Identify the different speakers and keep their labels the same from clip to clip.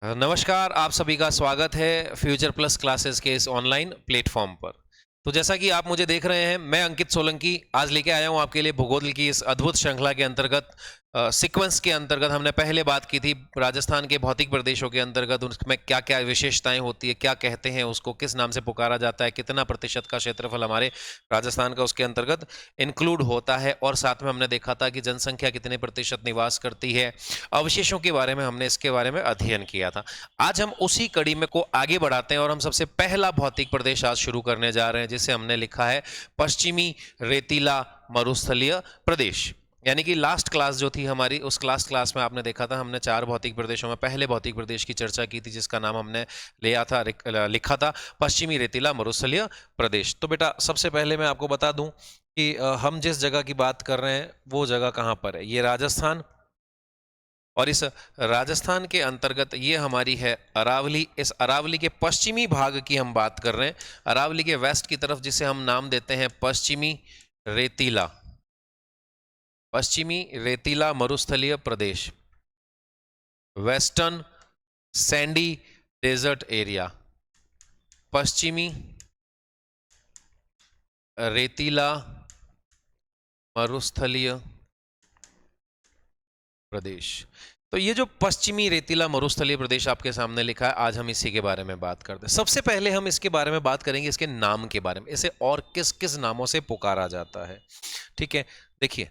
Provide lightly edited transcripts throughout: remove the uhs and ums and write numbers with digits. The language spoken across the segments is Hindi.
Speaker 1: नमस्कार, आप सभी का स्वागत है फ्यूचर प्लस क्लासेस के इस ऑनलाइन प्लेटफॉर्म पर। तो जैसा कि आप मुझे देख रहे हैं, मैं अंकित सोलंकी आज लेके आया हूं आपके लिए भूगोल की इस अद्भुत श्रृंखला के अंतर्गत सीक्वेंस के अंतर्गत। हमने पहले बात की थी राजस्थान के भौतिक प्रदेशों के अंतर्गत, उसमें क्या क्या विशेषताएं होती है, क्या कहते हैं उसको, किस नाम से पुकारा जाता है, कितना प्रतिशत का क्षेत्रफल हमारे राजस्थान का उसके अंतर्गत इंक्लूड होता है, और साथ में हमने देखा था कि जनसंख्या कितने प्रतिशत निवास करती है। अवशेषों के बारे में हमने इसके बारे में अध्ययन किया था। आज हम उसी कड़ी में को आगे बढ़ाते हैं और हम सबसे पहला भौतिक प्रदेश आज शुरू करने जा रहे हैं, जिसे हमने लिखा है पश्चिमी रेतीला मरुस्थलीय प्रदेश। यानी कि लास्ट क्लास जो थी हमारी, उस क्लास में आपने देखा था हमने 4 भौतिक प्रदेशों में पहले भौतिक प्रदेश की चर्चा की थी, जिसका नाम हमने लिखा था पश्चिमी रेतीला मरुस्थलीय प्रदेश। तो बेटा सबसे पहले मैं आपको बता दूं कि हम जिस जगह की बात कर रहे हैं वो जगह कहां पर है। ये राजस्थान, और इस राजस्थान के अंतर्गत ये हमारी है अरावली। इस अरावली के पश्चिमी भाग की हम बात कर रहे हैं, अरावली के वेस्ट की तरफ, जिसे हम नाम देते हैं पश्चिमी रेतीला, पश्चिमी रेतीला मरुस्थलीय प्रदेश, वेस्टर्न सैंडी डेजर्ट एरिया, पश्चिमी रेतीला मरुस्थलीय प्रदेश। तो ये जो पश्चिमी रेतीला मरुस्थलीय प्रदेश आपके सामने लिखा है, आज हम इसी के बारे में बात करते हैं। सबसे पहले हम इसके बारे में बात करेंगे, इसके नाम के बारे में, इसे और किस किस नामों से पुकारा जाता है। ठीक है, देखिए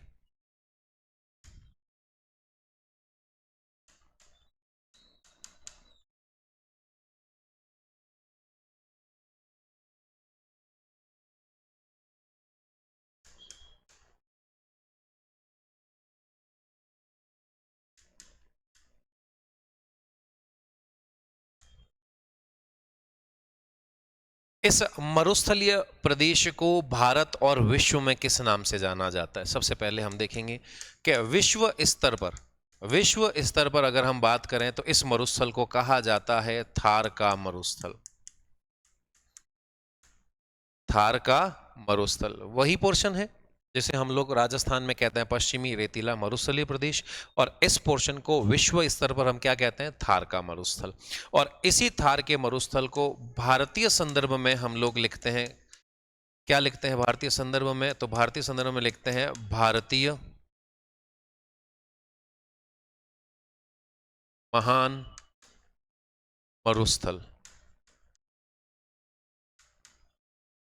Speaker 1: इस मरुस्थलीय प्रदेश को भारत और विश्व में किस नाम से जाना जाता है। सबसे पहले हम देखेंगे कि विश्व स्तर पर अगर हम बात करें तो इस मरुस्थल को कहा जाता है थार का मरुस्थल। थार का मरुस्थल वही पोर्शन है जिसे हम लोग राजस्थान में कहते हैं पश्चिमी रेतीला मरुस्थलीय प्रदेश, और इस पोर्शन को विश्व स्तर पर हम क्या कहते हैं, थार का मरुस्थल। और इसी थार के मरुस्थल को भारतीय संदर्भ में हम लोग लिखते हैं, क्या लिखते हैं भारतीय संदर्भ में, तो भारतीय संदर्भ में लिखते हैं भारतीय महान मरुस्थल।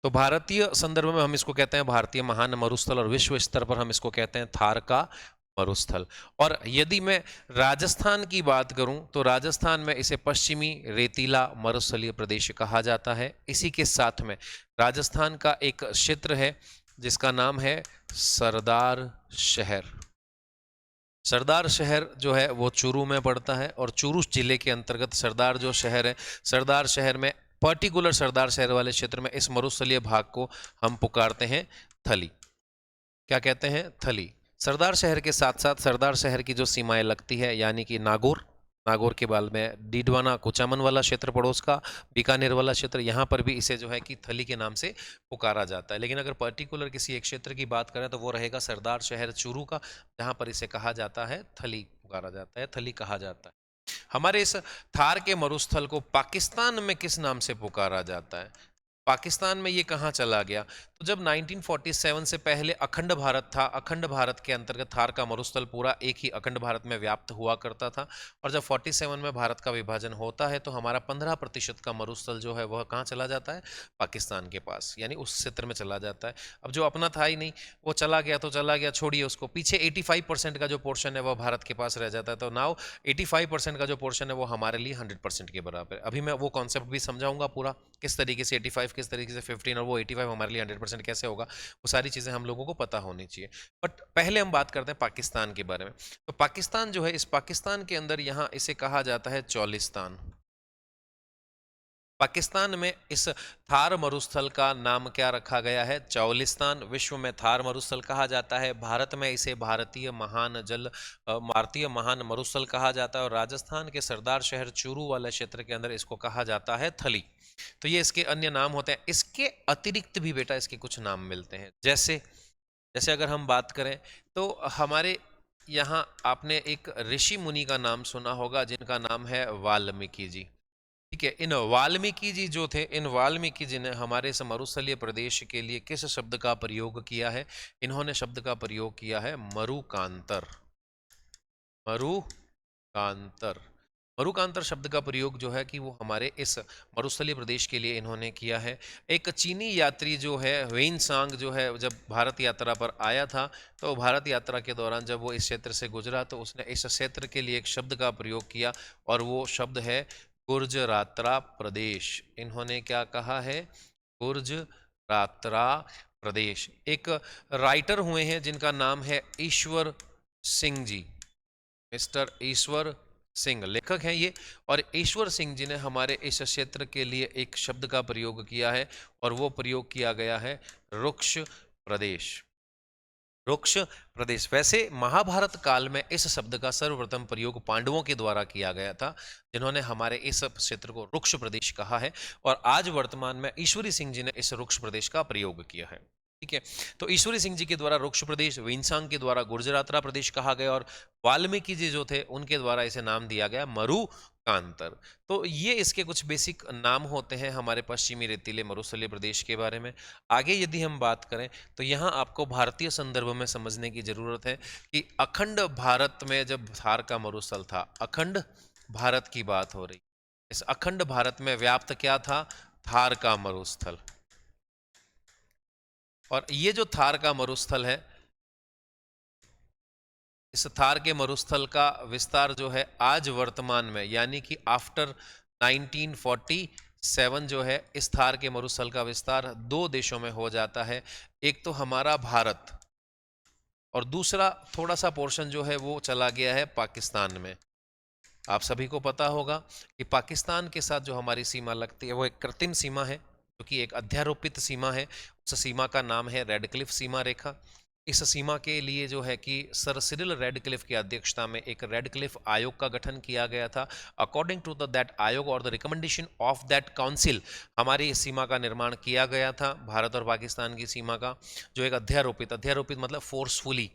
Speaker 1: तो भारतीय संदर्भ में हम इसको कहते हैं भारतीय महान मरुस्थल, और विश्व स्तर पर हम इसको कहते हैं थार का मरुस्थल। और यदि मैं राजस्थान की बात करूं तो राजस्थान में इसे पश्चिमी रेतीला मरुस्थलीय प्रदेश कहा जाता है। इसी के साथ में राजस्थान का एक क्षेत्र है जिसका नाम है सरदार शहर। सरदार शहर जो है वो चूरू में पड़ता है, और चूरू जिले के अंतर्गत सरदार जो शहर है, सरदार शहर में पर्टिकुलर सरदार शहर वाले क्षेत्र में इस मरुस्थलीय भाग को हम पुकारते हैं थली। क्या कहते हैं, थली। सरदार शहर के साथ साथ सरदार शहर की जो सीमाएं लगती है, यानी कि नागौर, नागौर के बाद में डीडवाना कुचामन वाला क्षेत्र पड़ोस का, बीकानेर वाला क्षेत्र, यहाँ पर भी इसे जो है कि थली के नाम से पुकारा जाता है। लेकिन अगर पर्टिकुलर किसी एक क्षेत्र की बात करें तो वो रहेगा सरदार शहर चूरू का, जहाँ पर इसे कहा जाता है थली, पुकारा जाता है, थली कहा जाता है। हमारे इस थार के मरुस्थल को पाकिस्तान में किस नाम से पुकारा जाता है, पाकिस्तान में ये कहाँ चला गया, तो जब 1947 से पहले अखंड भारत था, अखंड भारत के अंतर्गत थार का मरुस्थल पूरा एक ही अखंड भारत में व्याप्त हुआ करता था। और जब 47 में भारत का विभाजन होता है तो हमारा 15% का मरुस्थल जो है वह कहाँ चला जाता है, पाकिस्तान के पास, यानी उस क्षेत्र में चला जाता है। अब जो अपना था ही नहीं, वो चला गया तो चला गया, छोड़िए उसको। पीछे 85% का जो पोर्शन है वह भारत के पास रह जाता है। तो नाउ 85% का जो पोर्शन है वो हमारे लिए 100% के बराबर है। अभी मैं वो कॉन्सेप्ट भी समझाऊंगा पूरा, किस तरीके से 85, किस तरीके से 15, और वो 85 हमारे लिए 100% कैसे होगा, वो सारी चीज़ें हम लोगों को पता होनी चाहिए। बट पहले हम बात करते हैं पाकिस्तान के बारे में। तो पाकिस्तान जो है, इस पाकिस्तान के अंदर यहाँ इसे कहा जाता है चौलिस्तान। पाकिस्तान में इस थार मरुस्थल का नाम क्या रखा गया है, चौलिस्तान। विश्व में थार मरुस्थल कहा जाता है, भारत में इसे भारतीय महान मरुस्थल कहा जाता है, और राजस्थान के सरदार शहर चूरू वाले क्षेत्र के अंदर इसको कहा जाता है थली। तो ये इसके अन्य नाम होते हैं। इसके अतिरिक्त भी बेटा इसके कुछ नाम मिलते हैं, जैसे जैसे अगर हम बात करें तो हमारे यहाँ आपने एक ऋषि मुनि का नाम सुना होगा जिनका नाम है वाल्मीकि जी। ठीक है, इन वाल्मीकि जी जो थे, इन वाल्मीकि जी ने हमारे इस मरुस्थलीय प्रदेश के लिए किस शब्द का प्रयोग किया है? इन्होंने शब्द का प्रयोग किया है मरुकांतर। मरुकांतर। मरुकांतर शब्द का प्रयोग जो है कि वो हमारे इस मरुस्थलीय प्रदेश के लिए इन्होंने किया है। एक चीनी यात्री जो है वेइनसांग जो है, जब भारत यात्रा पर आया था, तो भारत यात्रा के दौरान जब वो इस क्षेत्र से गुजरा तो उसने इस क्षेत्र के लिए एक शब्द का प्रयोग किया, और वो शब्द है गुर्जरात्रा प्रदेश। इन्होंने क्या कहा है? गुर्जरात्रा प्रदेश। एक राइटर हुए हैं जिनका नाम है ईश्वर सिंह जी। मिस्टर ईश्वर सिंह लेखक हैं ये, और ईश्वर सिंह जी ने हमारे इस क्षेत्र के लिए एक शब्द का प्रयोग किया है, और वो प्रयोग किया गया है रुक्ष प्रदेश। रुक्ष प्रदेश। वैसे महाभारत काल में इस शब्द का सर्वप्रथम प्रयोग पांडवों के द्वारा किया गया था, जिन्होंने हमारे इस क्षेत्र को रुक्ष प्रदेश कहा है, और आज वर्तमान में ईश्वरी सिंह जी ने इस रुक्ष प्रदेश का प्रयोग किया है। ठीक है, तो ईश्वरी सिंह जी के द्वारा रुक्ष प्रदेश, वेइनसांग के द्वारा गुर्जरात्रा प्रदेश कहा गया, और वाल्मीकि जी जो थे उनके द्वारा इसे नाम दिया गया मरुकांतर। तो ये इसके कुछ बेसिक नाम होते हैं हमारे पश्चिमी रेतीले मरुस्थलीय प्रदेश के बारे में। आगे यदि हम बात करें तो यहाँ आपको भारतीय संदर्भ में समझने की जरूरत है कि अखंड भारत में जब थार का मरुस्थल था, अखंड भारत की बात हो रही, इस अखंड भारत में व्याप्त क्या था? थार का मरुस्थल। और ये जो थार का मरुस्थल है, इस थार के मरुस्थल का विस्तार जो है आज वर्तमान में, यानी कि आफ्टर 1947 जो है, इस थार के मरुस्थल का विस्तार दो देशों में हो जाता है। एक तो हमारा भारत, और दूसरा थोड़ा सा पोर्शन जो है वो चला गया है पाकिस्तान में। आप सभी को पता होगा कि पाकिस्तान के साथ जो हमारी सीमा लगती है वो एक कृत्रिम सीमा है, जो कि एक अध्यारोपित सीमा है। उस सीमा का नाम है रेडक्लिफ सीमा रेखा। इस सीमा के लिए जो है कि सर सिरिल रेडक्लिफ की अध्यक्षता में एक रेडक्लिफ आयोग का गठन किया गया था। अकॉर्डिंग टू दैट आयोग और the recommendation of that council, हमारी इस सीमा का निर्माण किया गया था, भारत और पाकिस्तान की सीमा का, जो एक अध्यारोपित मतलब फोर्सफुली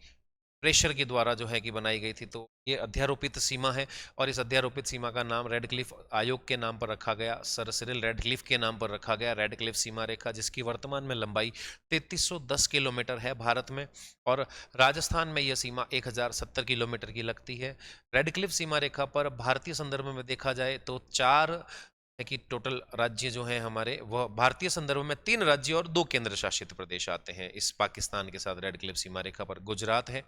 Speaker 1: प्रेशर के द्वारा जो है कि बनाई गई थी। तो ये अध्यारोपित सीमा है, और इस अध्यारोपित सीमा का नाम रेडक्लिफ आयोग के नाम पर रखा गया, सर सिरिल रेडक्लिफ के नाम पर रखा गया, रेडक्लिफ सीमा रेखा, जिसकी वर्तमान में लंबाई 3310 किलोमीटर है भारत में, और राजस्थान में यह सीमा 1070 किलोमीटर की लगती है। रेडक्लिफ सीमा रेखा पर भारतीय संदर्भ में देखा जाए तो चार है कि टोटल राज्य जो हैं हमारे, वह भारतीय संदर्भ में 3 राज्य और 2 केंद्र शासित प्रदेश आते हैं इस पाकिस्तान के साथ रेड क्लिफ सीमा रेखा पर। गुजरात है,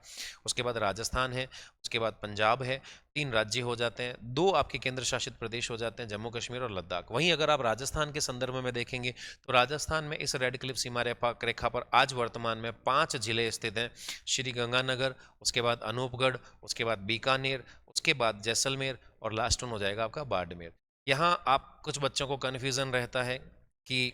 Speaker 1: उसके बाद राजस्थान है, उसके बाद पंजाब है। 3 राज्य हो जाते हैं, 2 आपके केंद्र शासित प्रदेश हो जाते हैं, जम्मू कश्मीर और लद्दाख। वहीं अगर आप राजस्थान के संदर्भ में देखेंगे तो राजस्थान में इस रेड क्लिफ सीमा रेखा पर आज वर्तमान में 5 जिले स्थित हैं। श्री गंगानगर, उसके बाद अनूपगढ़, उसके बाद बीकानेर, उसके बाद जैसलमेर, और लास्ट वन हो जाएगा आपका बाड़मेर। यहाँ आप कुछ बच्चों को कन्फ्यूज़न रहता है कि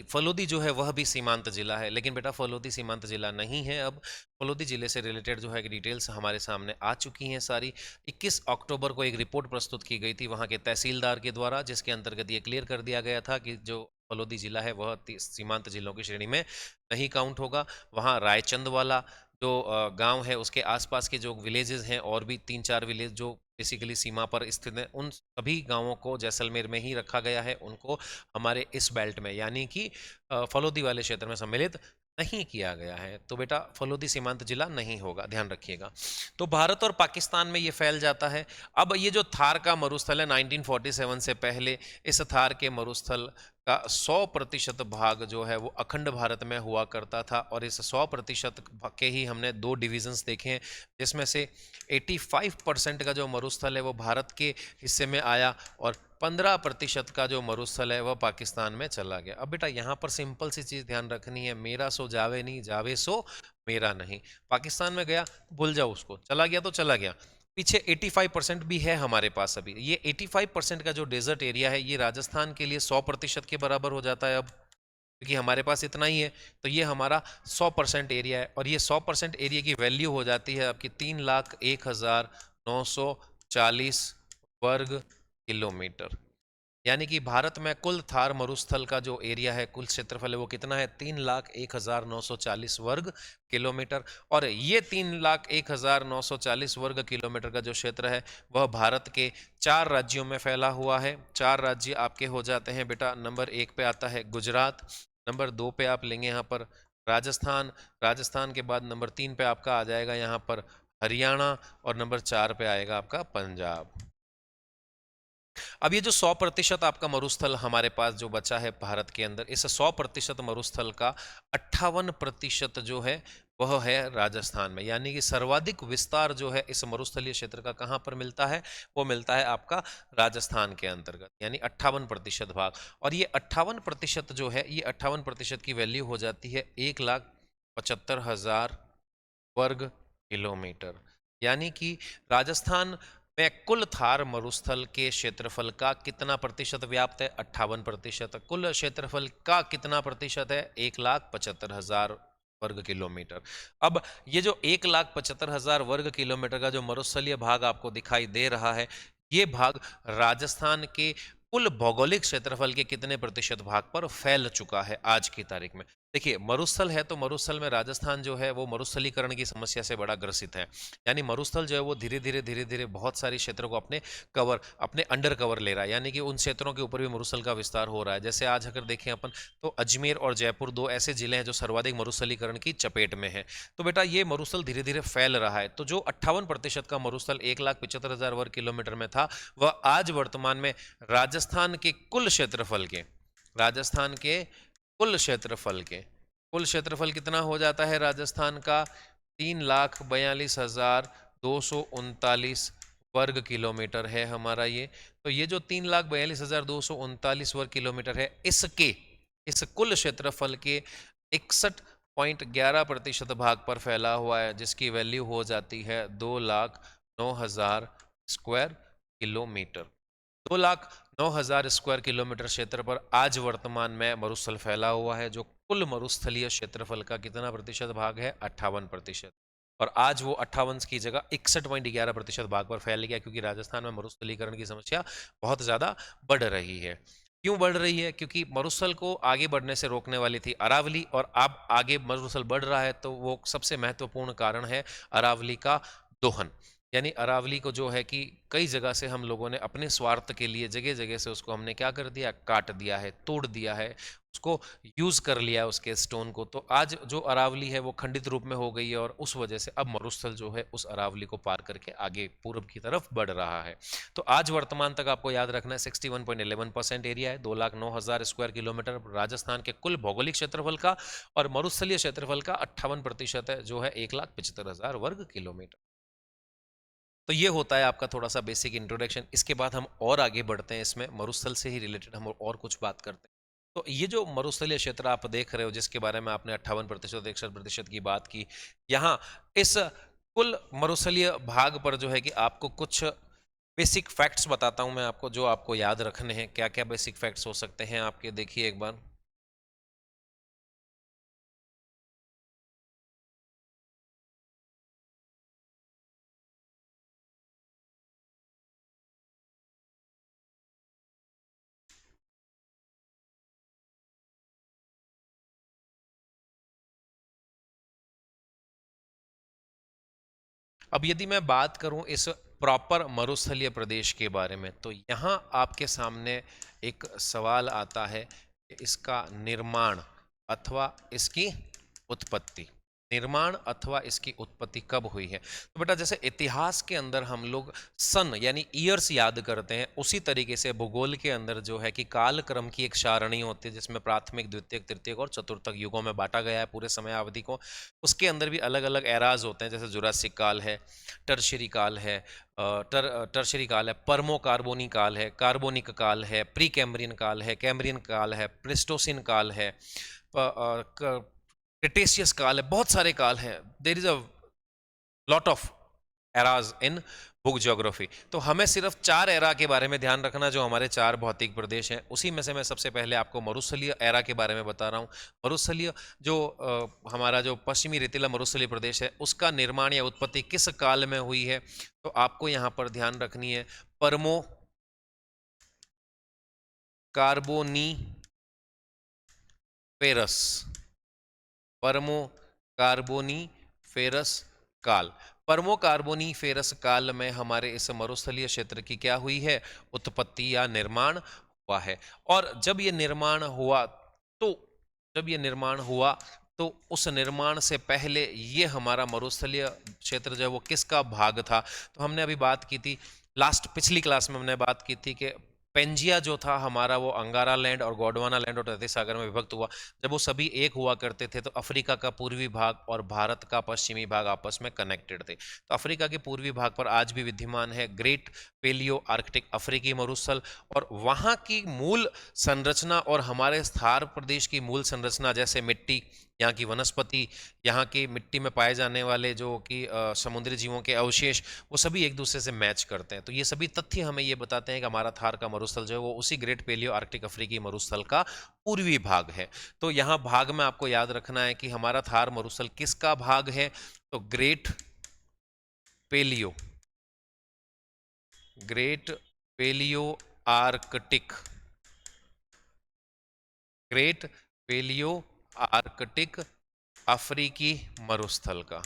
Speaker 1: फलोदी जो है वह भी सीमांत जिला है, लेकिन बेटा फलोदी सीमांत जिला नहीं है। अब फलोदी जिले से रिलेटेड जो है डिटेल्स हमारे सामने आ चुकी हैं सारी। 21 अक्टूबर को एक रिपोर्ट प्रस्तुत की गई थी वहाँ के तहसीलदार के द्वारा, जिसके अंतर्गत ये क्लियर कर दिया गया था कि जो फलोदी जिला है वह सीमांत जिलों की श्रेणी में नहीं काउंट होगा। वहाँ रायचंद वाला जो गांव है, उसके आसपास के जो विलेजेस हैं, और भी 3-4 विलेज जो बेसिकली सीमा पर स्थित हैं, उन सभी गांवों को जैसलमेर में ही रखा गया है। उनको हमारे इस बेल्ट में, यानी कि फलोदी वाले क्षेत्र में सम्मिलित नहीं किया गया है। तो बेटा फलोदी सीमांत जिला नहीं होगा, ध्यान रखिएगा। तो भारत और पाकिस्तान में ये फैल जाता है। अब ये जो थार का मरुस्थल है, 1947 से पहले इस थार के मरुस्थल का 100% भाग जो है वो अखंड भारत में हुआ करता था, और इस 100% के ही हमने 2 डिविजन्स देखे हैं, जिसमें से 85% का जो मरुस्थल है वो भारत के हिस्से में आया, और 15% का जो मरुस्थल है वह पाकिस्तान में चला गया। अब बेटा यहाँ पर सिंपल सी चीज़ ध्यान रखनी है, मेरा सो जावे नहीं, जावे सो मेरा नहीं। पाकिस्तान में गया भूल जाओ उसको, चला गया तो चला गया। पीछे 85% भी है हमारे पास अभी। ये 85% का जो डेजर्ट एरिया है ये राजस्थान के लिए 100% के बराबर हो जाता है अब, क्योंकि हमारे पास इतना ही है। तो ये हमारा 100% एरिया है, और ये 100% एरिया की वैल्यू हो जाती है आपकी 3,01,940 वर्ग किलोमीटर। यानी कि भारत में कुल थार मरुस्थल का जो एरिया है, कुल क्षेत्रफल है, वो कितना है? 3,01,940 वर्ग किलोमीटर। और ये 3,01,940 वर्ग किलोमीटर का जो क्षेत्र है वह भारत के 4 राज्यों में फैला हुआ है। 4 राज्य आपके हो जाते हैं बेटा। नंबर 1 पे आता है गुजरात, नंबर 2 पे आप लेंगे यहाँ पर राजस्थान, राजस्थान के बाद नंबर 3 पे आपका आ जाएगा यहाँ पर हरियाणा, और नंबर 4 पे आएगा आपका पंजाब। अब ये जो 100% आपका मरुस्थल हमारे पास जो बचा है भारत के अंदर, इस 100% मरुस्थल का 58% जो है वह है राजस्थान में। यानी कि सर्वाधिक विस्तार जो है इस मरुस्थलीय क्षेत्र का कहाँ पर मिलता है? वो मिलता है आपका राजस्थान के अंतर्गत, यानी 58% भाग। और ये 58% जो है, ये 58% की वैल्यू हो जाती है 1,75,000 वर्ग किलोमीटर। यानी कि राजस्थान में कुल थार मरुस्थल के क्षेत्रफल का कितना प्रतिशत व्याप्त है? 58%। कुल क्षेत्रफल का कितना प्रतिशत है? 1,75,000 वर्ग किलोमीटर। अब ये जो 1,75,000 वर्ग किलोमीटर का जो मरुस्थलीय भाग आपको दिखाई दे रहा है, ये भाग राजस्थान के कुल भौगोलिक क्षेत्रफल के कितने प्रतिशत भाग पर फैल चुका है आज की तारीख में? देखिए, मरुस्थल है तो मरुस्थल में राजस्थान जो है वो मरुस्थलीकरण की समस्या से बड़ा ग्रसित है। यानी मरुस्थल जो है वो धीरे धीरे बहुत सारी क्षेत्रों को अपने अंडर कवर ले रहा है। यानी कि उन क्षेत्रों के ऊपर भी मरुस्थल का विस्तार हो रहा है। जैसे आज अगर देखें अपन, तो अजमेर और जयपुर 2 ऐसे जिले हैं जो सर्वाधिक मरुस्थलीकरण की चपेट में है। तो बेटा ये मरुस्थल धीरे धीरे फैल रहा है। तो जो 58% का मरुस्थल 1,75,000 वर्ग किलोमीटर में था, वह आज वर्तमान में राजस्थान के कुल क्षेत्रफल के, राजस्थान के कुल क्षेत्रफल कितना हो जाता है राजस्थान का? 3,42,239 वर्ग किलोमीटर है हमारा ये। तो ये जो 3,42,239 वर्ग किलोमीटर है, इस कुल क्षेत्रफल के 61.11% भाग पर फैला हुआ है, जिसकी वैल्यू हो जाती है 2,09,000 स्क्वायर किलोमीटर। 2,09,000 स्क्वायर किलोमीटर क्षेत्र पर आज वर्तमान में मरुस्थल फैला हुआ है, जो कुल मरुस्थलीय क्षेत्रफल का कितना प्रतिशत भाग है? 58%। और आज वो 58 की जगह 61.11% भाग पर फैल गया, क्योंकि राजस्थान में मरुस्थलीकरण की समस्या बहुत ज्यादा बढ़ रही है। क्यों बढ़ रही है? क्योंकि मरुस्थल को आगे बढ़ने से रोकने वाली थी अरावली, और अब आगे मरुस्थल बढ़ रहा है, तो वो सबसे महत्वपूर्ण कारण है अरावली का दोहन। यानी अरावली को जो है कि कई जगह से हम लोगों ने अपने स्वार्थ के लिए जगह जगह से उसको हमने क्या कर दिया? काट दिया है, तोड़ दिया है, उसको यूज कर लिया उसके स्टोन को। तो आज जो अरावली है वो खंडित रूप में हो गई है, और उस वजह से अब मरुस्थल जो है उस अरावली को पार करके आगे पूर्व की तरफ बढ़ रहा है। तो आज वर्तमान तक आपको याद रखना है 61.11% एरिया है, 2,09,000 स्क्वायर किलोमीटर राजस्थान के कुल भौगोलिक क्षेत्रफल का, और मरुस्थलीय क्षेत्रफल का 58% है, जो है 1,75,000 वर्ग किलोमीटर। तो ये होता है आपका थोड़ा सा बेसिक इंट्रोडक्शन। इसके बाद हम और आगे बढ़ते हैं, इसमें मरुस्थल से ही रिलेटेड हम और कुछ बात करते हैं। तो ये जो मरुस्थलीय क्षेत्र आप देख रहे हो, जिसके बारे में आपने 58% 61% की बात की, यहाँ इस कुल मरुस्थलीय भाग पर जो है कि आपको कुछ बेसिक फैक्ट्स बताता हूं मैं आपको, जो आपको याद रखने हैं। क्या क्या बेसिक फैक्ट्स हो सकते हैं आपके? देखिए एक बार। अब यदि मैं बात करूं इस प्रॉपर मरुस्थलीय प्रदेश के बारे में, तो यहाँ आपके सामने एक सवाल आता है कि इसका निर्माण अथवा इसकी उत्पत्ति, निर्माण अथवा इसकी उत्पत्ति कब हुई है? तो बेटा जैसे इतिहास के अंदर हम लोग सन यानी ईयर्स याद करते हैं, उसी तरीके से भूगोल के अंदर जो है कि काल क्रम की एक सारणी होती है, जिसमें प्राथमिक, द्वितीयक, तृतीयक और चतुर्थक युगों में बांटा गया है पूरे समय अवधि को। उसके अंदर भी अलग अलग एराज होते हैं, जैसे जुरासिक काल है, टर्शरी काल है, टर्शरी काल है, पर्मो कार्बोनी काल है, कार्बोनिक काल है, प्री कैम्ब्रियन काल है, कैम्ब्रियन काल है, प्रिस्टोसिन काल है, क्रिटेशियस काल है, बहुत सारे काल हैं। There is a lot of eras in book geography. तो हमें सिर्फ 4 एरा के बारे में ध्यान रखना, जो हमारे 4 भौतिक प्रदेश हैं। उसी में से मैं सबसे पहले आपको मरुस्थलीय एरा के बारे में बता रहा हूँ। मरुस्थलीय जो हमारा जो पश्चिमी रेतीला मरुस्थलीय प्रदेश है, उसका निर्माण या उत्पत्ति किस काल में हुई है? तो आपको यहाँ पर ध्यान रखनी है पर्मो कार्बोनीफेरस, परमो कार्बोनीफेरस काल। परमो कार्बोनीफेरस काल में हमारे इस मरुस्थलीय क्षेत्र की क्या हुई है, उत्पत्ति या निर्माण हुआ है। और जब ये निर्माण हुआ तो जब ये निर्माण हुआ तो उस निर्माण से पहले ये हमारा मरुस्थलीय क्षेत्र जो है वो किसका भाग था। तो हमने अभी बात की थी पिछली क्लास में हमने बात की थी कि पेंजिया जो था हमारा वो अंगारा लैंड और गोंडवाना लैंड और तैतीस सागर में विभक्त हुआ। जब वो सभी एक हुआ करते थे तो अफ्रीका का पूर्वी भाग और भारत का पश्चिमी भाग आपस में कनेक्टेड थे। तो अफ्रीका के पूर्वी भाग पर आज भी विद्यमान है ग्रेट पेलियो आर्कटिक अफ्रीकी मरुस्थल, और वहाँ की मूल संरचना और हमारे थार प्रदेश की मूल संरचना, जैसे मिट्टी, यहाँ की वनस्पति, यहाँ की मिट्टी में पाए जाने वाले जो कि समुद्री जीवों के अवशेष, वो सभी एक दूसरे से मैच करते हैं। तो ये सभी तथ्य हमें ये बताते हैं कि हमारा थार का मरुस्थल जो है वो उसी ग्रेट पेलियो आर्कटिक अफ्रीकी मरुस्थल का पूर्वी भाग है। तो यहाँ भाग में आपको याद रखना है कि हमारा थार मरुस्थल किसका भाग है, तो great paleo Arctic great paleo Arctic अफ्रीकी मरुस्थल का।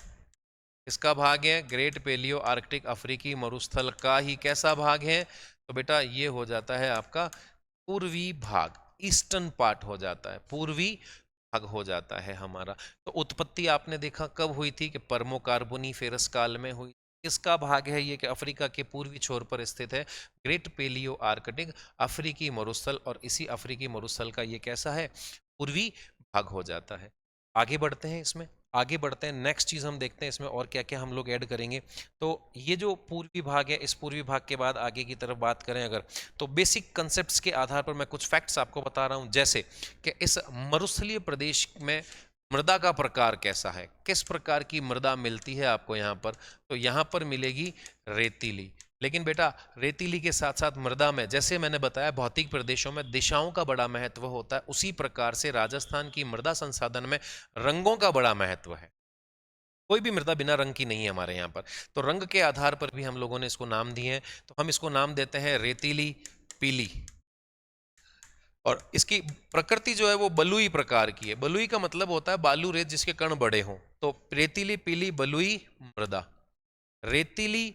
Speaker 1: इसका भाग है ग्रेट पेलियो आर्कटिक अफ्रीकी मरुस्थल का ही कैसा भाग है, तो बेटा ये हो जाता है आपका पूर्वी भाग, ईस्टर्न पार्ट हो जाता है, पूर्वी भाग हो जाता है हमारा। तो उत्पत्ति आपने देखा कब हुई थी कि परमो कार्बोनीफेरस काल में हुई। किसका भाग है ये, कि अफ्रीका के पूर्वी छोर पर स्थित है ग्रेट पेलियो आर्कटिक अफ्रीकी मरुस्थल, और इसी अफ्रीकी मरुस्थल का ये कैसा है, पूर्वी भाग हो जाता है। आगे बढ़ते हैं, इसमें आगे बढ़ते हैं, नेक्स्ट चीज़ हम देखते हैं इसमें और क्या क्या हम लोग ऐड करेंगे। तो ये जो पूर्वी भाग है, इस पूर्वी भाग के बाद आगे की तरफ बात करें अगर, तो बेसिक कंसेप्ट्स के आधार पर मैं कुछ फैक्ट्स आपको बता रहा हूं, जैसे कि इस मरुस्थलीय प्रदेश में मृदा का प्रकार कैसा है, किस प्रकार की मृदा मिलती है आपको यहाँ पर, तो यहाँ पर मिलेगी रेतीली। लेकिन बेटा रेतीली के साथ साथ मृदा में, जैसे मैंने बताया भौतिक प्रदेशों में दिशाओं का बड़ा महत्व होता है, उसी प्रकार से राजस्थान की मृदा संसाधन में रंगों का बड़ा महत्व है। कोई भी मृदा बिना रंग की नहीं है हमारे यहाँ पर। तो रंग के आधार पर भी हम लोगों ने इसको नाम दिए हैं। तो हम इसको नाम देते हैं रेतीली पीली, और इसकी प्रकृति जो है वो बलुई प्रकार की है। बलुई का मतलब होता है बालू रेत जिसके कण बड़े हों। तो रेतीली पीली बलुई मृदा, रेतीली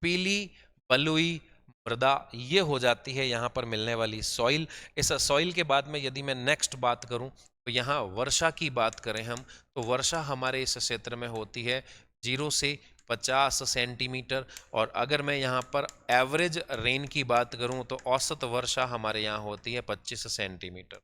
Speaker 1: पीली बलुई मृदा, ये हो जाती है यहाँ पर मिलने वाली सॉइल। इस सॉइल के बाद में यदि मैं नेक्स्ट बात करूँ तो यहाँ वर्षा की बात करें हम, तो वर्षा हमारे इस क्षेत्र में होती है 0 से 50 सेंटीमीटर। और अगर मैं यहाँ पर एवरेज रेन की बात करूँ तो औसत वर्षा हमारे यहाँ होती है 25 सेंटीमीटर।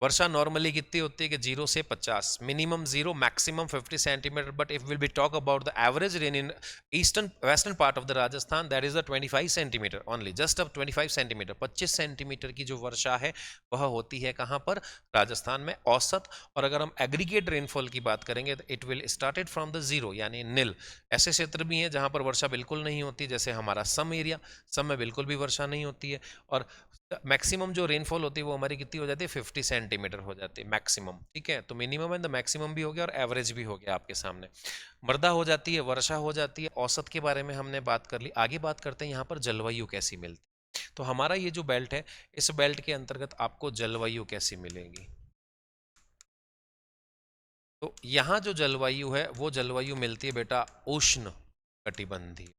Speaker 1: वर्षा नॉर्मली कितनी होती है कि 0 से 50, minimum 0 maximum 50 centimetre, but if will be talk about the average rain in eastern western part of the Rajasthan, that is the 25 centimetre only, just अब 25 सेंटीमीटर, 25 सेंटीमीटर की जो वर्षा है वह होती है कहाँ पर, राजस्थान में औसत। और अगर हम एग्रीगेट रेनफॉल की बात करेंगे तो it will started from the zero यानी नील। ऐसे क्षेत्र भी हैं जहाँ पर वर्षा बिल्कुल नहीं होती, जैसे हमारा सम एरिया, सम में बिल्कुल भी वर्षा नहीं होती है। और मैक्सिमम जो रेनफॉल होती है वो हमारी कितनी हो जाती है, 50 सेंटीमीटर हो जाती है मैक्सिमम। ठीक है, तो मिनिमम एंड द मैक्सिमम भी हो गया और एवरेज भी हो गया आपके सामने। मृदा हो जाती है, वर्षा हो जाती है, औसत के बारे में हमने बात कर ली। आगे बात करते हैं यहाँ पर जलवायु कैसी मिलती है। तो हमारा ये जो बेल्ट है, इस बेल्ट के अंतर्गत आपको जलवायु कैसी मिलेगी, तो यहाँ जो जलवायु है वो जलवायु मिलती है बेटा उष्ण कटिबंधीय।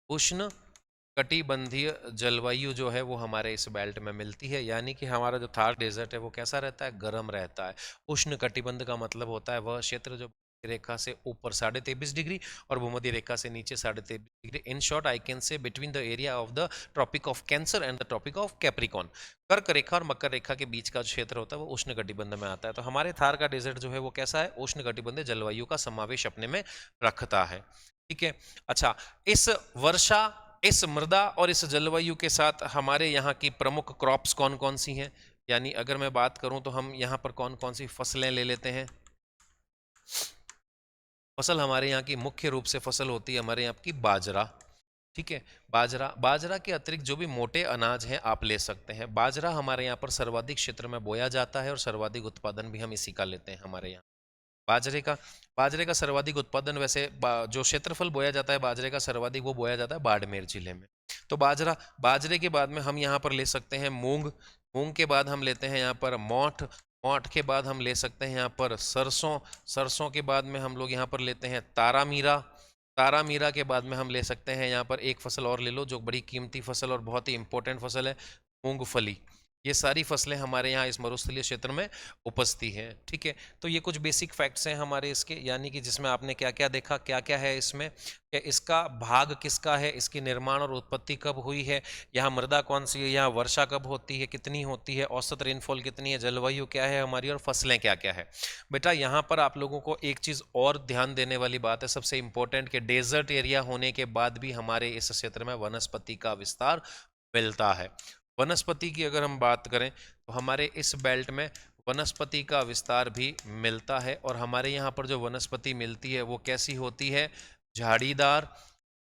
Speaker 1: उष्ण कटिबंधीय जलवायु जो है वो हमारे इस बेल्ट में मिलती है, यानी कि हमारा जो थार डेजर्ट है वो कैसा रहता है, गर्म रहता है। उष्ण कटिबंध का मतलब होता है वह क्षेत्र जो रेखा से ऊपर 23.5 डिग्री और भूमध्य रेखा से नीचे 23.5 डिग्री, in short I can say between the area of the tropic of cancer and the tropic of Capricorn, कर्क रेखा और मकर रेखा के बीच का जो क्षेत्र होता है वो उष्ण कटिबंध में आता है। तो हमारे थार का डेजर्ट जो है वो कैसा है, उष्ण कटिबंधीय जलवायु का समावेश अपने में रखता है। ठीक है, अच्छा, इस वर्षा, इस मृदा और इस जलवायु के साथ हमारे यहाँ की प्रमुख क्रॉप्स कौन कौन सी हैं, यानी अगर मैं बात करूं तो हम यहाँ पर कौन कौन सी फसलें ले लेते हैं। फसल हमारे यहाँ की मुख्य रूप से फसल होती है हमारे यहाँ की बाजरा। ठीक है, बाजरा, बाजरा के अतिरिक्त जो भी मोटे अनाज हैं आप ले सकते हैं। बाजरा हमारे यहाँ पर सर्वाधिक क्षेत्र में बोया जाता है और सर्वाधिक उत्पादन भी हम इसी का लेते हैं हमारे यहाँ। बाजरे का सर्वाधिक उत्पादन, वैसे जो क्षेत्रफल बोया जाता है बाजरे का सर्वाधिक वो बोया जाता है बाड़मेर जिले में। तो बाजरा, बाजरे के बाद में हम यहाँ पर ले सकते हैं मूंग, मूंग के बाद हम लेते हैं यहाँ पर मोठ, मोठ के बाद हम ले सकते हैं यहाँ पर सरसों, सरसों के बाद में हम लोग यहाँ पर लेते हैं तारा मीरा, तारा मीरा के बाद में हम ले सकते हैं यहाँ पर एक फसल और ले लो जो बड़ी कीमती फसल और बहुत ही इंपॉर्टेंट फसल है, मूंगफली। ये सारी फसलें हमारे यहाँ इस मरुस्थलीय क्षेत्र में उपजती हैं। ठीक है, तो ये कुछ बेसिक फैक्ट्स हैं हमारे इसके, यानी कि जिसमें आपने क्या क्या देखा, क्या क्या है इसमें, कि इसका भाग किसका है, इसकी निर्माण और उत्पत्ति कब हुई है, यहाँ मृदा कौन सी है, यहाँ वर्षा कब होती है, कितनी होती है, औसत रेनफॉल कितनी है, जलवायु क्या है हमारी, और फसलें क्या क्या है। बेटा यहाँ पर आप लोगों को एक चीज़ और ध्यान देने वाली बात है, सबसे इंपॉर्टेंट, कि डेजर्ट एरिया होने के बाद भी हमारे इस क्षेत्र में वनस्पति का विस्तार मिलता है। वनस्पति की अगर हम बात करें तो हमारे इस बेल्ट में वनस्पति का विस्तार भी मिलता है, और हमारे यहाँ पर जो वनस्पति मिलती है वो कैसी होती है, झाड़ीदार,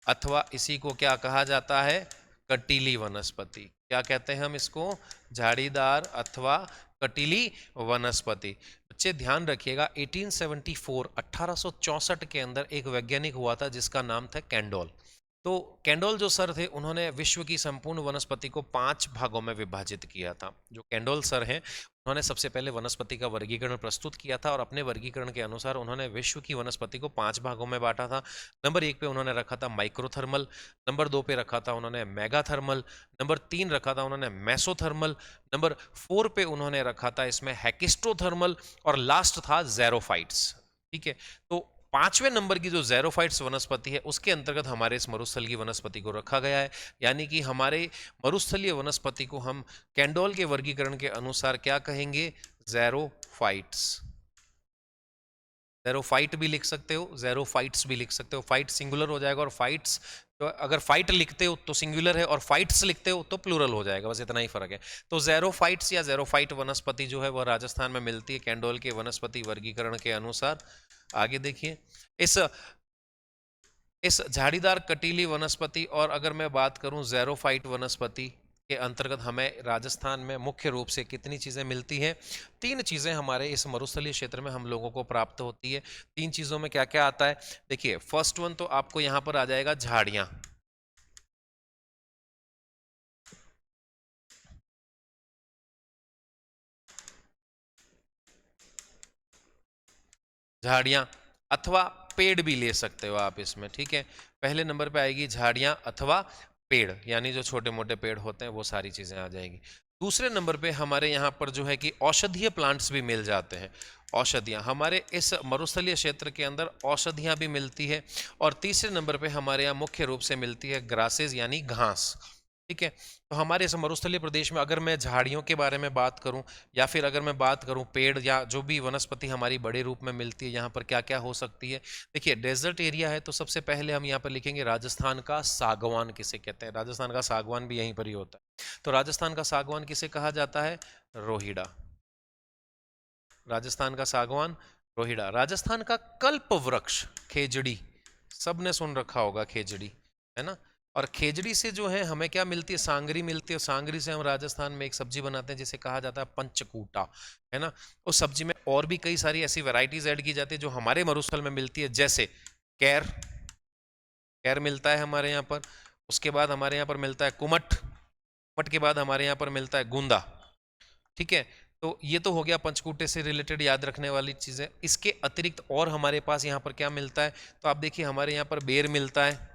Speaker 1: अथवा इसी को क्या कहा जाता है, कटीली वनस्पति। क्या कहते हैं हम इसको, झाड़ीदार अथवा कटीली वनस्पति। बच्चे ध्यान रखिएगा 1874 1864 के अंदर एक वैज्ञानिक हुआ था जिसका नाम था कैंडोल। तो कैंडोल जो सर थे उन्होंने विश्व की संपूर्ण वनस्पति को 5 भागों में विभाजित किया था। जो कैंडोल सर हैं उन्होंने सबसे पहले वनस्पति का वर्गीकरण प्रस्तुत किया था, और अपने वर्गीकरण के अनुसार उन्होंने विश्व की वनस्पति को 5 भागों में बांटा था। नंबर 1 पे उन्होंने रखा था माइक्रोथर्मल, नंबर 2 पे रखा था उन्होंने मेगाथर्मल, नंबर 3 रखा था उन्होंने मेसोथर्मल, नंबर 4 पे उन्होंने रखा था इसमें हेकिस्टोथर्मल, और लास्ट था ज़ेरोफाइट्स। ठीक है, तो 5वें नंबर की जो ज़ेरोफाइट्स वनस्पति है उसके अंतर्गत हमारे इस मरुस्थल की वनस्पति को रखा गया है। यानी कि हमारे मरुस्थलीय वनस्पति को हम कैंडोल के वर्गीकरण के अनुसार क्या कहेंगे, ज़ेरोफाइट्स। ज़ेरोफाइट भी लिख सकते हो, ज़ेरोफाइट्स भी लिख सकते हो, फाइट सिंगुलर हो जाएगा, और फाइट्स तो अगर फाइट लिखते हो तो सिंगुलर है, और फाइट्स लिखते हो तो प्लूरल हो जाएगा, बस इतना ही फर्क है। तो ज़ेरोफाइट्स या ज़ेरोफाइट वनस्पति जो है वह राजस्थान में मिलती है कैंडोल के वनस्पति वर्गीकरण के अनुसार। आगे देखिए, इस झाड़ीदार कटीली वनस्पति, और अगर मैं बात करूं ज़ेरोफाइट वनस्पति के अंतर्गत हमें राजस्थान में मुख्य रूप से कितनी चीज़ें मिलती हैं, 3 चीज़ें हमारे इस मरुस्थलीय क्षेत्र में हम लोगों को प्राप्त होती है। 3 चीज़ों में क्या क्या आता है, देखिए फर्स्ट वन तो आपको यहाँ पर आ जाएगा झाड़ियाँ। झाड़ियाँ अथवा पेड़ भी ले सकते हो आप इसमें। ठीक है, पहले नंबर पे आएगी झाड़ियाँ अथवा पेड़, यानी जो छोटे मोटे पेड़ होते हैं वो सारी चीज़ें आ जाएंगी। दूसरे नंबर पे हमारे यहाँ पर जो है कि औषधीय प्लांट्स भी मिल जाते हैं। औषधियाँ हमारे इस मरुस्थलीय क्षेत्र के अंदर औषधियाँ भी मिलती है। और तीसरे नंबर पे हमारे यहाँ मुख्य रूप से मिलती है ग्रासेज यानी घास। ठीक है, तो हमारे इस मरुस्थलीय प्रदेश में अगर मैं झाड़ियों के बारे में बात करूं, या फिर अगर मैं बात करूं पेड़ या जो भी वनस्पति हमारी बड़े रूप में मिलती है, यहाँ पर क्या क्या हो सकती है। देखिए डेजर्ट एरिया है तो सबसे पहले हम यहाँ पर लिखेंगे राजस्थान का सागवान किसे कहते हैं। राजस्थान का सागवान भी यहीं पर ही होता है। तो राजस्थान का सागवान किसे कहा जाता है, रोहिड़ा। राजस्थान का सागवान रोहिड़ा। राजस्थान का कल्प वृक्ष खेजड़ी, सबने सुन रखा होगा खेजड़ी, है ना। और खेजड़ी से जो है हमें क्या मिलती है, सांगरी मिलती है। और सांगरी से हम राजस्थान में एक सब्जी बनाते हैं जिसे कहा जाता है पंचकूटा, है ना। उस सब्जी में और भी कई सारी ऐसी वैरायटीज ऐड की जाती है जो हमारे मरुस्थल में मिलती है, जैसे कैर, कैर मिलता है हमारे यहाँ पर। उसके बाद हमारे यहाँ पर मिलता है कुमट, कुमट के बाद हमारे यहाँ पर मिलता है गुंदा। ठीक है, तो ये तो हो गया पंचकूटे से रिलेटेड याद रखने वाली चीज़ें। इसके अतिरिक्त और हमारे पास यहाँ पर क्या मिलता है, तो आप देखिए हमारे यहाँ पर बेर मिलता है।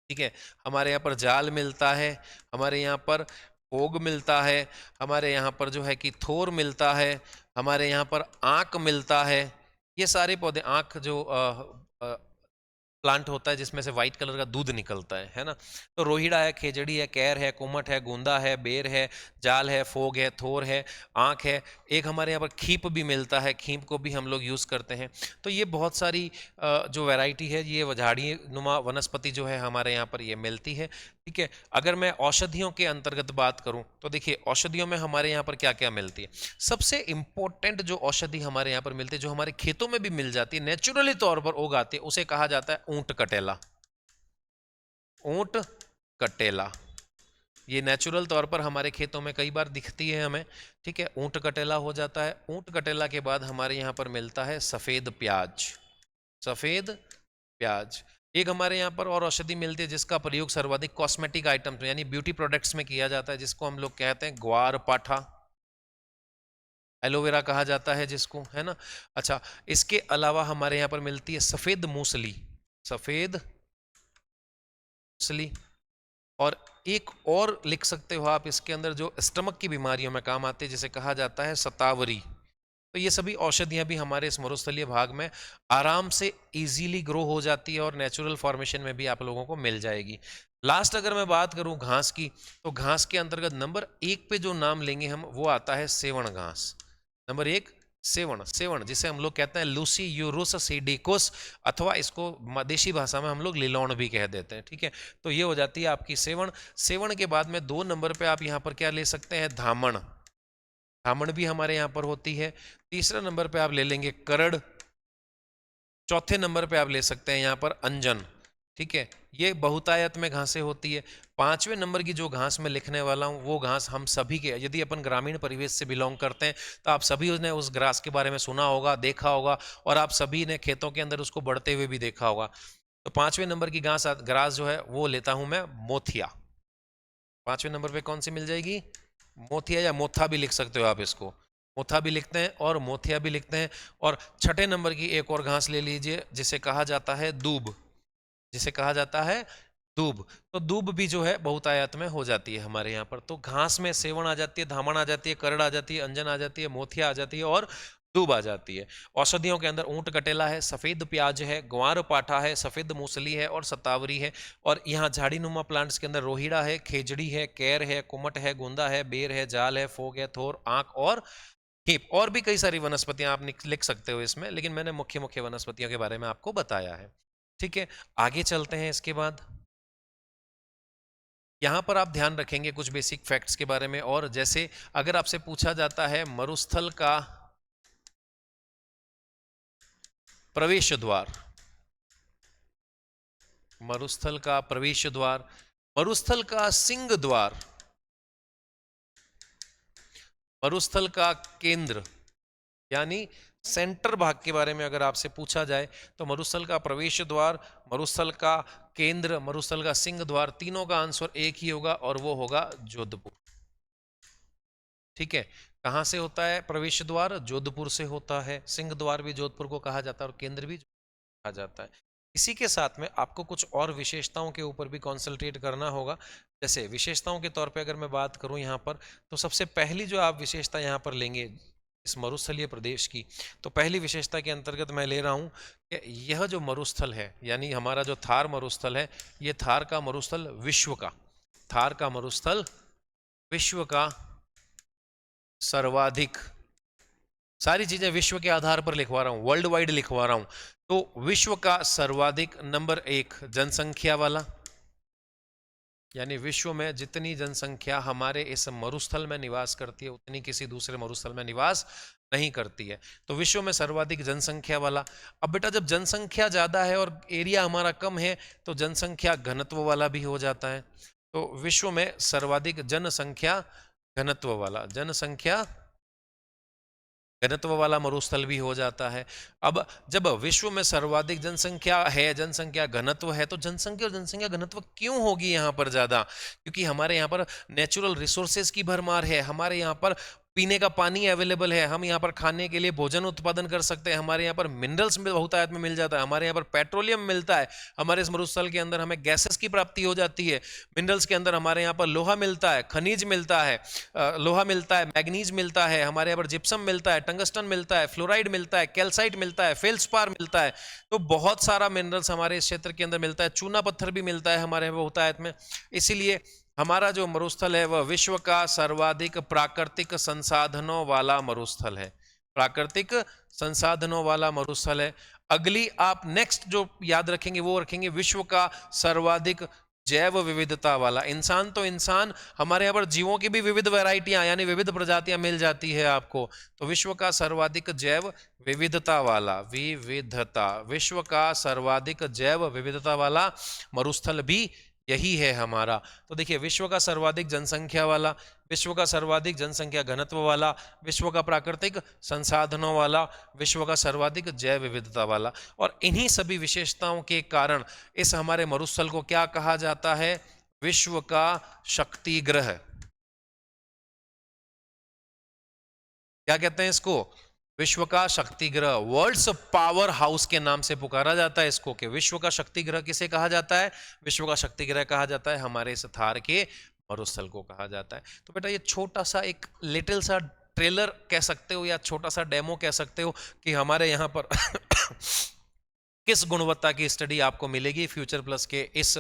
Speaker 1: ठीक है, हमारे यहाँ पर जाल मिलता है, हमारे यहाँ पर ओग मिलता है, हमारे यहाँ पर जो है कि थोर मिलता है, हमारे यहाँ पर आंक मिलता है। ये सारे पौधे, आंक जो प्लांट होता है जिसमें से व्हाइट कलर का दूध निकलता है ना। तो रोहिड़ा है, खेजड़ी है, कैर है, कुमट है, गोंदा है, बेर है, जाल है, फोग है, थोर है, आंख है। एक हमारे यहाँ पर खीप भी मिलता है, खीप को भी हम लोग यूज़ करते हैं। तो ये बहुत सारी जो वैरायटी है, ये झाड़ी नुमा वनस्पति जो है हमारे यहाँ पर ये मिलती है। ठीक है, अगर मैं औषधियों के अंतर्गत बात करूं तो देखिए औषधियों में हमारे यहाँ पर क्या क्या मिलती है। सबसे इंपॉर्टेंट जो औषधि हमारे यहाँ पर मिलती है, जो हमारे खेतों में भी मिल जाती है, नेचुरली तौर पर उगाती है, उसे कहा जाता है ऊंट कटेला। ऊंट कटेला ये नेचुरल तौर पर हमारे खेतों में कई बार दिखती है हमें। ठीक है, ऊंट कटेला हो जाता है। ऊंट कटेला के बाद हमारे यहाँ पर मिलता है सफ़ेद प्याज, सफ़ेद प्याज। एक हमारे यहाँ पर और औषधि मिलती है जिसका प्रयोग सर्वाधिक कॉस्मेटिक आइटम्स में यानी ब्यूटी प्रोडक्ट्स में किया जाता है, जिसको हम लोग कहते हैं ग्वार पाठा, एलोवेरा कहा जाता है जिसको, है ना। अच्छा, इसके अलावा हमारे यहाँ पर मिलती है सफेद मूसली, सफेद मूसली। और एक और लिख सकते हो आप इसके अंदर जो स्टमक की बीमारियों में काम आती है, जिसे कहा जाता है शतावरी। तो ये सभी औषधियां भी हमारे इस मरुस्थलीय भाग में आराम से इजीली ग्रो हो जाती है और नेचुरल फॉर्मेशन में भी आप लोगों को मिल जाएगी। लास्ट अगर मैं बात करूं घास की, तो घास के अंतर्गत नंबर 1 पे जो नाम लेंगे हम, वो आता है सेवण घास। नंबर 1 सेवण, सेवण जिसे हम लोग कहते हैं लूसी यूरुस सीडिकोस, अथवा इसको देशी भाषा में हम लोग लिलोन भी कह देते हैं, ठीक है। तो ये हो जाती है आपकी सेवण। सेवण के बाद में 2 नंबर पे आप यहाँ पर क्या ले सकते हैं, धामण, धामण भी हमारे यहाँ पर होती है। तीसरा नंबर पे आप ले लेंगे करड़। चौथे नंबर पे आप ले सकते हैं यहाँ पर अंजन, ठीक है। ये बहुतायत में घासें होती है। 5वें नंबर की जो घास मैं लिखने वाला हूँ, वो घास हम सभी के, यदि अपन ग्रामीण परिवेश से बिलोंग करते हैं तो आप सभी ने उस घास के बारे में सुना होगा, देखा होगा, और आप सभी ने खेतों के अंदर उसको बढ़ते हुए भी देखा होगा। तो 5वें नंबर की घास जो है वो लेता हूं मैं मोथिया। 5वें नंबर पे कौन सी मिल जाएगी, मोथिया, या मोथा भी लिख सकते हो आप इसको, मोथा भी लिखते हैं और मोथिया भी लिखते हैं। और 6ठे नंबर की एक और घास ले लीजिए जिसे कहा जाता है दूब, जिसे कहा जाता है दूब। तो दूब भी जो है बहुतायत में हो जाती है हमारे यहाँ पर। तो घास में सेवण आ जाती है, धामण आ जाती है, करड़ आ जाती है, अंजन आ जाती है, मोथिया आ जाती है और दूब आ जाती है। औषधियों के अंदर ऊंट कटेला है, सफेद प्याज है, ग्वार पाठा है, सफेद मूसली है और शतावरी है। और यहाँ झाड़ीनुमा प्लांट्स के अंदर रोहिड़ा है, खेजड़ी है, कैर है, कुमट है, गोंदा है, बेर है, जाल है, फोग है, थोर, आंख और हीप। और भी कई सारी वनस्पतियां आप लिख सकते हो इसमें, लेकिन मैंने मुख्य मुख्य वनस्पतियों के बारे में आपको बताया है, ठीक है। आगे चलते हैं। इसके बाद यहां पर आप ध्यान रखेंगे कुछ बेसिक फैक्ट्स के बारे में। और जैसे अगर आपसे पूछा जाता है मरुस्थल का प्रवेश द्वार, मरुस्थल का प्रवेश द्वार, मरुस्थल का सिंह द्वार, मरुस्थल का केंद्र यानी सेंटर भाग के बारे में अगर आपसे पूछा जाए तो मरुस्थल का प्रवेश द्वार, मरुस्थल का केंद्र, मरुस्थल का सिंह द्वार, तीनों का आंसर एक ही होगा और वो होगा जोधपुर, ठीक है। कहां से होता है प्रवेश द्वार, जोधपुर से होता है। सिंह द्वार भी जोधपुर को कहा जाता है और केंद्र भी कहा जाता है। इसी के साथ में आपको कुछ और विशेषताओं के ऊपर भी कॉन्संट्रेट करना होगा। जैसे विशेषताओं के तौर पे अगर मैं बात करूं यहाँ पर, तो सबसे पहली जो आप विशेषता यहाँ पर लेंगे इस मरुस्थलीय प्रदेश की, तो पहली विशेषता के अंतर्गत मैं ले रहा हूँ कि यह जो मरुस्थल है, यानी हमारा जो थार मरुस्थल है, ये थार का मरुस्थल विश्व का, थार का मरुस्थल विश्व का सर्वाधिक, सारी चीजें विश्व के आधार पर लिखवा रहा हूं, वर्ल्ड वाइड लिखवा रहा हूं। तो विश्व का सर्वाधिक नंबर 1 जनसंख्या वाला, यानी विश्व में जितनी जनसंख्या हमारे इस मरुस्थल में निवास करती है उतनी किसी दूसरे मरुस्थल में निवास नहीं करती है। तो विश्व में सर्वाधिक जनसंख्या वाला। अब बेटा जब जनसंख्या ज्यादा है और एरिया हमारा कम है तो जनसंख्या घनत्व वाला भी हो जाता है। तो विश्व में सर्वाधिक जनसंख्या घनत्व वाला, जनसंख्या घनत्व वाला मरुस्थल भी हो जाता है। अब जब विश्व में सर्वाधिक जनसंख्या है, जनसंख्या घनत्व है, तो जनसंख्या और जनसंख्या घनत्व क्यों होगी यहाँ पर ज्यादा? क्योंकि हमारे यहाँ पर नेचुरल रिसोर्सेज की भरमार है, हमारे यहाँ पर पीने का पानी अवेलेबल है, हम यहाँ पर खाने के लिए भोजन उत्पादन कर सकते हैं, हमारे यहाँ पर मिनरल्स में बहुतायत में मिल जाता है, हमारे यहाँ पर पेट्रोलियम मिलता है, हमारे इस मरुस्थल के अंदर हमें गैसेस की प्राप्ति हो जाती है, मिनरल्स के अंदर हमारे यहाँ पर लोहा मिलता है, खनिज मिलता है, लोहा मिलता है, मैग्नीज मिलता है, हमारे यहाँ पर जिप्सम मिलता है, टंगस्टन मिलता है, फ्लोराइड मिलता है, कैल्साइट मिलता है, फेल्सपार मिलता है। तो बहुत सारा मिनरल्स हमारे इस क्षेत्र के अंदर मिलता है, चूना पत्थर भी मिलता है हमारे बहुतायत में। इसीलिए हमारा जो मरुस्थल है वह विश्व का सर्वाधिक प्राकृतिक संसाधनों वाला मरुस्थल है, प्राकृतिक संसाधनों वाला मरुस्थल है। अगली आप नेक्स्ट जो याद रखेंगे वो रखेंगे विश्व का सर्वाधिक जैव विविधता वाला। इंसान तो इंसान, हमारे यहाँ पर जीवों की भी विविध वैरायटियां यानी विविध प्रजातियां मिल जाती है आपको। तो विश्व का सर्वाधिक जैव विविधता वाला, विविधता, विश्व का सर्वाधिक जैव विविधता वाला मरुस्थल भी यही है हमारा। तो देखिए, विश्व का सर्वाधिक जनसंख्या वाला, विश्व का सर्वाधिक जनसंख्या घनत्व वाला, विश्व का प्राकृतिक संसाधनों वाला, विश्व का सर्वाधिक जैव विविधता वाला, और इन्हीं सभी विशेषताओं के कारण इस हमारे मरुस्थल को क्या कहा जाता है? विश्व का शक्ति ग्रह। क्या कहते हैं इसको? विश्व का शक्ति ग्रह, वर्ल्ड्स पावर हाउस के नाम से पुकारा जाता है इसको। कि विश्व का शक्ति ग्रह किसे कहा जाता है? विश्व का शक्ति ग्रह कहा जाता है हमारे इस थार के मरुस्थल को कहा जाता है। तो बेटा, ये छोटा सा एक लिटिल सा ट्रेलर कह सकते हो या छोटा सा डेमो कह सकते हो कि हमारे यहाँ पर किस गुणवत्ता की स्टडी आपको मिलेगी फ्यूचर प्लस के इस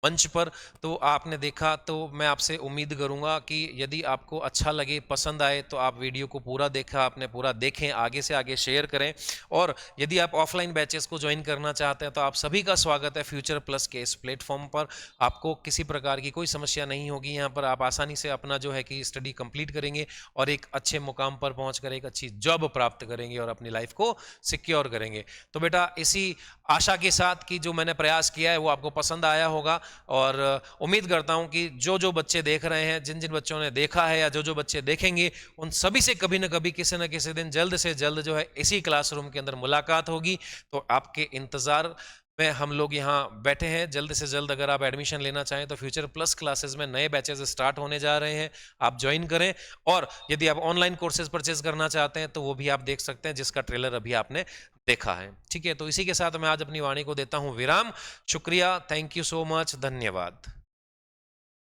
Speaker 1: मंच पर। तो आपने देखा, तो मैं आपसे उम्मीद करूंगा कि यदि आपको अच्छा लगे, पसंद आए, तो आप वीडियो को पूरा देखा, आपने पूरा देखें, आगे से आगे शेयर करें। और यदि आप ऑफलाइन बैचेस को ज्वाइन करना चाहते हैं तो आप सभी का स्वागत है फ्यूचर प्लस के इस प्लेटफॉर्म पर। आपको किसी प्रकार की कोई समस्या नहीं होगी, यहाँ पर आप आसानी से अपना जो है कि स्टडी कंप्लीट करेंगे और एक अच्छे मुकाम पर पहुँच एक अच्छी जॉब प्राप्त करेंगे और अपनी लाइफ को सिक्योर करेंगे। तो बेटा, इसी आशा के साथ कि जो मैंने प्रयास किया है वो आपको पसंद आया होगा, और उम्मीद करता हूं कि जो जो बच्चे देख रहे हैं, जिन जिन बच्चों ने देखा है या जो जो बच्चे देखेंगे, उन सभी से कभी ना कभी, किसी न किसी दिन, जल्द से जल्द जो है इसी क्लासरूम के अंदर मुलाकात होगी। तो आपके इंतजार में हम लोग यहाँ बैठे हैं। जल्द से जल्द अगर आप एडमिशन लेना चाहें तो फ्यूचर प्लस क्लासेस में नए बैचेस स्टार्ट होने जा रहे हैं, आप ज्वाइन करें। और यदि आप ऑनलाइन कोर्सेज परचेज करना चाहते हैं तो वो भी आप देख सकते हैं, जिसका ट्रेलर अभी आपने देखा है। ठीक है, तो इसी के साथ मैं आज अपनी वाणी को देता हूं विराम। शुक्रिया, थैंक यू सो मच, धन्यवाद।